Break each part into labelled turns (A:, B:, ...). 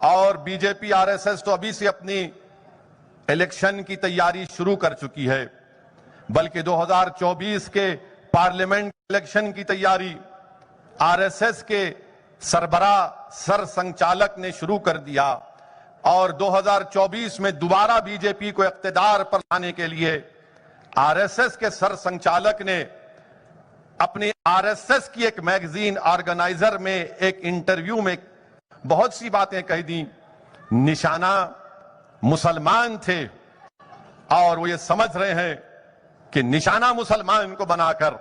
A: اور B J P R S S تو ابھی سے اپنی الیکشن کی تیاری شروع کر چکی ہے، بلکہ 2024 کے پارلیمنٹ الیکشن کی تیاری آر ایس ایس کے سربراہ سر سنچالک نے شروع کر دیا، اور 2024 میں دوبارہ بی جے پی کو اقتدار پر لانے کے لیے آر ایس ایس کے سر سنچالک نے اپنی آر ایس ایس کی ایک میگزین آرگنائزر میں ایک انٹرویو میں بہت سی باتیں کہہ دیں۔ نشانہ مسلمان تھے اور وہ یہ سمجھ رہے ہیں کہ نشانہ مسلمان کو بنا کر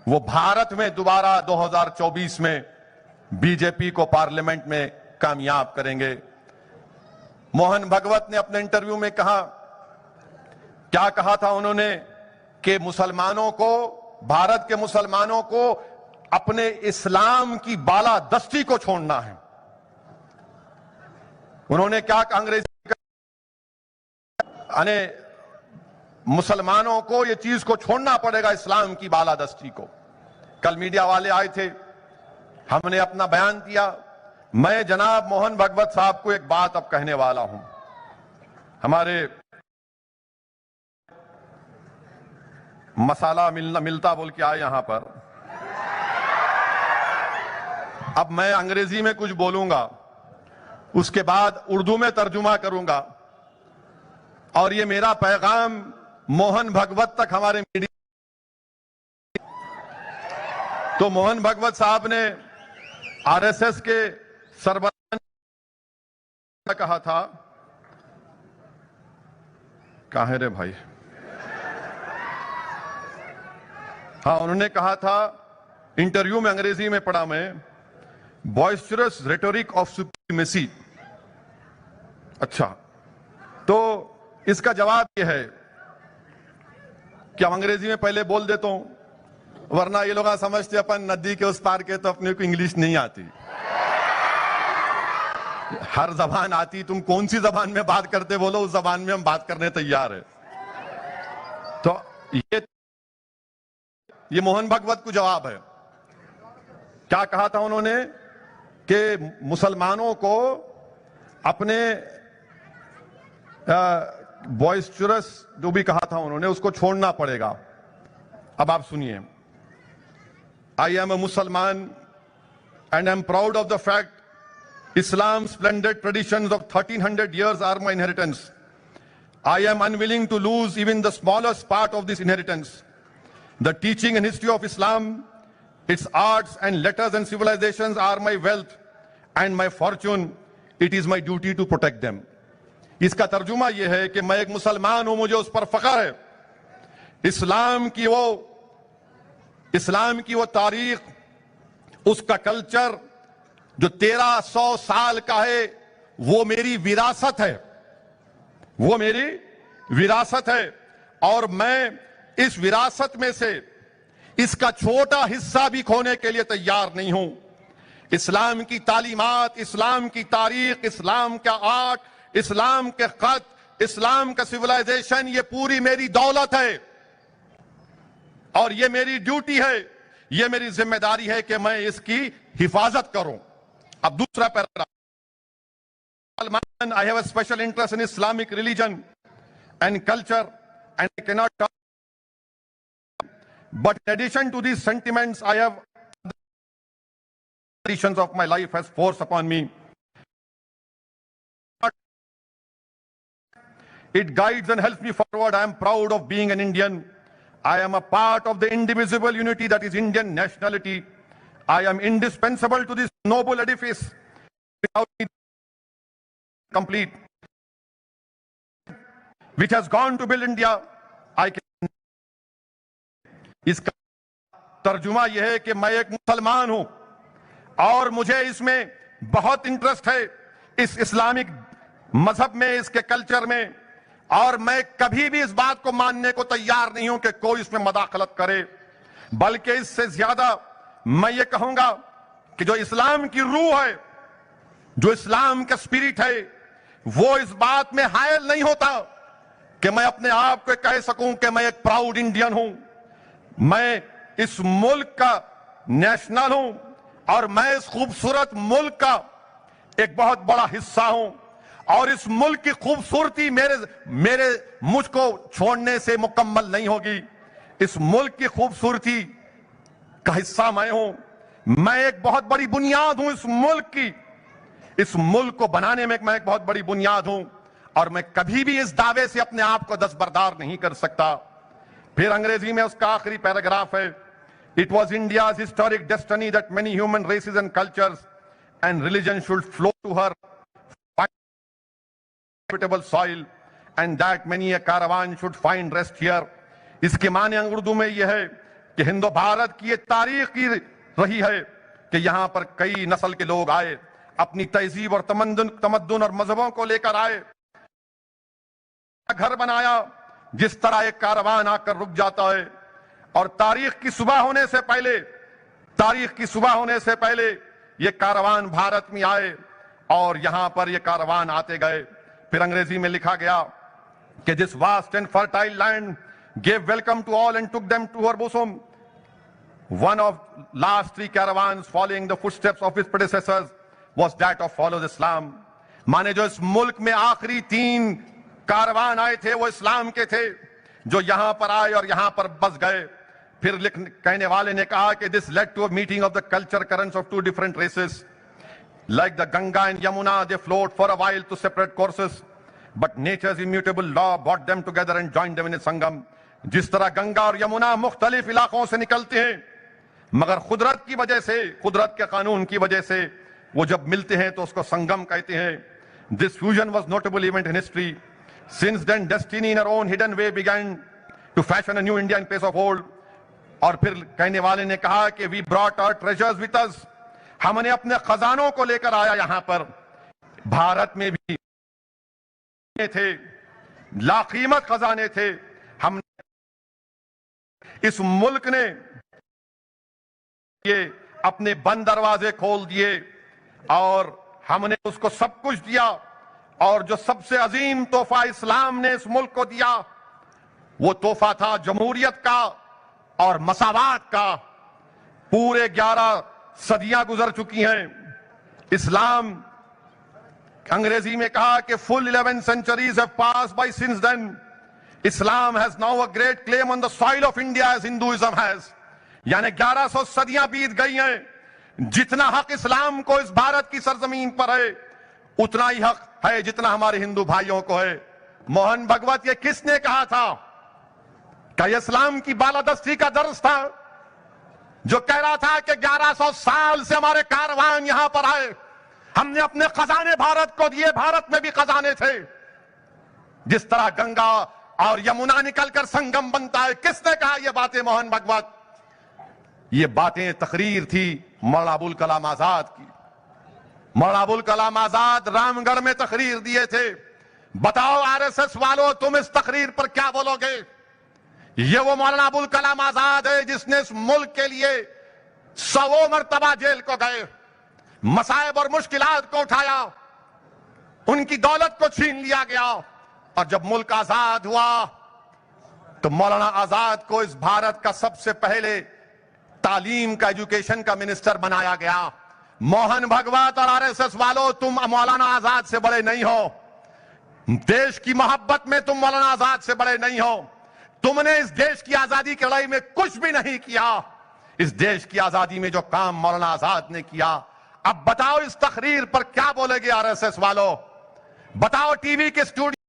A: وہ بھارت میں دوبارہ 2024 میں بی جے پی کو پارلیمنٹ میں کامیاب کریں گے۔ موہن بھگوت نے اپنے انٹرویو میں کیا کہا تھا انہوں نے کہ مسلمانوں کو، بھارت کے مسلمانوں کو اپنے اسلام کی بالادستی کو چھوڑنا ہے۔ انہوں نے کیا کہا انگریزی مسلمانوں کو یہ چیز کو چھوڑنا پڑے گا، اسلام کی بالادستی کو۔ کل میڈیا والے آئے تھے، ہم نے اپنا بیان دیا۔ میں جناب موہن بھگوت صاحب کو ایک بات اب کہنے والا ہوں۔ ہمارے مسالہ ملتا بول کے آئے یہاں پر، اب میں انگریزی میں کچھ بولوں گا، اس کے بعد اردو میں ترجمہ کروں گا، اور یہ میرا پیغام موہن بھگوت تک ہمارے میڈیا۔ تو موہن بھگوت صاحب نے آر ایس ایس کے سربراہ نے کہا تھا، کہاں ہے رے بھائی؟ ہاں، انہوں نے کہا تھا انٹرویو میں، انگریزی میں پڑھا میں، boisterous rhetoric of supremacy۔ اچھا، تو اس کا جواب یہ ہے کہ ہم انگریزی میں پہلے بول دیتا ہوں، ورنہ یہ لوگ سمجھتے اپن ندی کے اس پار کے تو اپنے کو انگلش نہیں آتی۔ ہر زبان آتی، تم کون سی زبان میں بات کرتے بولو، اس زبان میں ہم بات کرنے تیار ہے۔ تو یہ موہن بھگوت کو جواب ہے۔ کیا کہا تھا انہوں نے کہ مسلمانوں کو اپنے بوائسچرس جو بھی کہا تھا انہوں نے، اس کو چھوڑنا پڑے گا۔ اب آپ سنیے، I am a Musliman and am proud of the fact Islam's splendid traditions of 1300 years are my inheritance. I am unwilling to lose even the smallest part of this inheritance. The teaching and history of Islam, its arts and letters and civilizations are my wealth and my fortune. It is my duty to protect them. اس کا ترجمہ یہ ہے کہ میں ایک مسلمان ہوں، مجھے اس پر فخر ہے۔ اسلام کی وہ تاریخ، اس کا کلچر جو 1300 سال کا ہے، وہ میری وراثت ہے، وہ میری وراثت ہے، اور میں اس وراثت میں سے اس کا چھوٹا حصہ بھی کھونے کے لیے تیار نہیں ہوں۔ اسلام کی تعلیمات، اسلام کی تاریخ، اسلام کا آرٹ، اسلام کے خط، اسلام کا سیولائزیشن، یہ پوری میری دولت ہے، اور یہ میری ڈیوٹی ہے، یہ میری ذمہ داری ہے کہ میں اس کی حفاظت کروں۔ اب دوسرا paragraph, I have a special interest in Islamic religion and culture and I cannot talk. But in addition to these sentiments, I have traditions of my life has forced upon me. It guides and helps me forward. I am proud of being an Indian. I am a part of the indivisible unity that is Indian nationality. I am indispensable to this noble edifice. Without it, complete. Which has gone to build India. I can. اس کا ترجمہ یہ ہے کہ میں ایک مسلمان ہوں اور مجھے اس میں بہت انٹرسٹ ہے، اس اسلامک مذہب میں، اس کے کلچر میں، اور میں کبھی بھی اس بات کو ماننے کو تیار نہیں ہوں کہ کوئی اس میں مداخلت کرے، بلکہ اس سے زیادہ میں یہ کہوں گا کہ جو اسلام کی روح ہے، جو اسلام کا اسپرٹ ہے، وہ اس بات میں حائل نہیں ہوتا کہ میں اپنے آپ کو کہہ سکوں کہ میں ایک پراؤڈ انڈین ہوں، میں اس ملک کا نیشنل ہوں، اور میں اس خوبصورت ملک کا ایک بہت بڑا حصہ ہوں اور اس ملک کی خوبصورتی مجھ کو چھوڑنے سے مکمل نہیں ہوگی. اس ملک کی خوبصورتی کا حصہ میں ہوں. میں ایک بہت بڑی بنیاد ہوں اس ملک کی. اس ملک کو بنانے میں میں ایک بہت بڑی بنیاد ہوں اور میں کبھی بھی اس دعوے سے اپنے آپ کو دستبردار نہیں کر سکتا. پھر انگریزی میں اس کا آخری پیراگراف ہے. It was India's historic destiny that many human races and cultures and religions should flow to her habitable soil and that many a caravan should find rest here. اس کے معنی اردو میں یہ ہے کہ ہندو بھارت کی یہ تاریخ کی رہی ہے کہ یہاں پر کئی نسل کے لوگ آئے, اپنی تہذیب اور تمدن اور مذہبوں کو لے کر آئے, گھر بنایا جس طرح ایک کاروان آ کر رک جاتا ہے. اور تاریخ کی صبح ہونے سے پہلے یہ کاروان بھارت میں آئے اور یہاں پر یہ کاروان آتے گئے. پھر انگریزی میں لکھا گیا کہ this vast and fertile land gave welcome to all and took them to her bosom. One of last 3 caravans following the footsteps of its predecessors was that of follows Islam. مانے جو اس ملک میں آخری 3 کاروان آئے تھے وہ اسلام کے تھے جو یہاں پر آئے اور یہاں پر بس گئے. پھر کہنے والے نے کہا کہ this led to a meeting of the culture currents of 2 different races. Like the Ganga and Yamuna, they flowed for a while to separate courses, but nature's immutable law brought them together and joined them in a sangam. جس طرح گنگا اور یمنا مختلف علاقوں سے نکلتے ہیں مگر قدرت کی وجہ سے, قدرت کے قانون کی وجہ سے وہ جب ملتے ہیں تو اس کو سنگم کہتے ہیں. This fusion was notable event in history. Since then, destiny in her own hidden way began to fashion a new India in place of old. اور پھر کہنے والے نے کہا کہ we brought our treasures with us. ہم نے اپنے خزانوں کو لے کر آیا یہاں پر. بھارت میں بھی تھے, لاقیمت خزانے تھے. ہم اس ملک نے یہ اپنے بند دروازے کھول دیے اور ہم نے اس کو سب کچھ دیا. اور جو سب سے عظیم تحفہ اسلام نے اس ملک کو دیا وہ تحفہ تھا جمہوریت کا اور مساوات کا. پورے 11 صدیاں گزر چکی ہیں. اسلام انگریزی میں کہا کہ full 11 centuries have passed by since then. Islam has now a great claim on the soil of India as Hinduism has. یعنی 1100 صدیاں بیت گئی ہیں. جتنا حق اسلام کو اس بھارت کی سرزمین پر ہے اتنا ہی حق ہے جتنا ہمارے ہندو بھائیوں کو ہے. موہن بھگوت یہ کس نے کہا تھا؟ کہ یہ اسلام کی بالادستی کا درس تھا جو کہہ رہا تھا کہ 1100 سال سے ہمارے کاروان یہاں پر آئے, ہم نے اپنے خزانے بھارت کو دیے. بھارت میں بھی خزانے تھے. جس طرح گنگا اور یمنا نکل کر سنگم بنتا ہے. کس نے کہا یہ باتیں؟ موہن بھگوت. یہ باتیں تقریر تھی مولانا ابوالکلام آزاد کی. مولانا ابوالکلام آزاد رام گڑھ میں تقریر دیے تھے. بتاؤ آر ایس ایس والو تم اس تقریر پر کیا بولو گے؟ یہ وہ مولانا ابوالکلام آزاد ہے جس نے اس ملک کے لیے 100 مرتبہ جیل کو گئے, مصائب اور مشکلات کو اٹھایا, ان کی دولت کو چھین لیا گیا, اور جب ملک آزاد ہوا تو مولانا آزاد کو اس بھارت کا سب سے پہلے تعلیم کا, ایجوکیشن کا منسٹر بنایا گیا. موہن بھگوت اور آر ایس ایس والو تم مولانا آزاد سے بڑے نہیں ہو. دیش کی محبت میں تم مولانا آزاد سے بڑے نہیں ہو. تم نے اس دیش کی آزادی کی لڑائی میں کچھ بھی نہیں کیا. اس دیش کی آزادی میں جو کام مولانا آزاد نے کیا, اب بتاؤ اس تقریر پر کیا بولے گے آر ایس ایس والو؟ بتاؤ ٹی وی کے اسٹوڈیو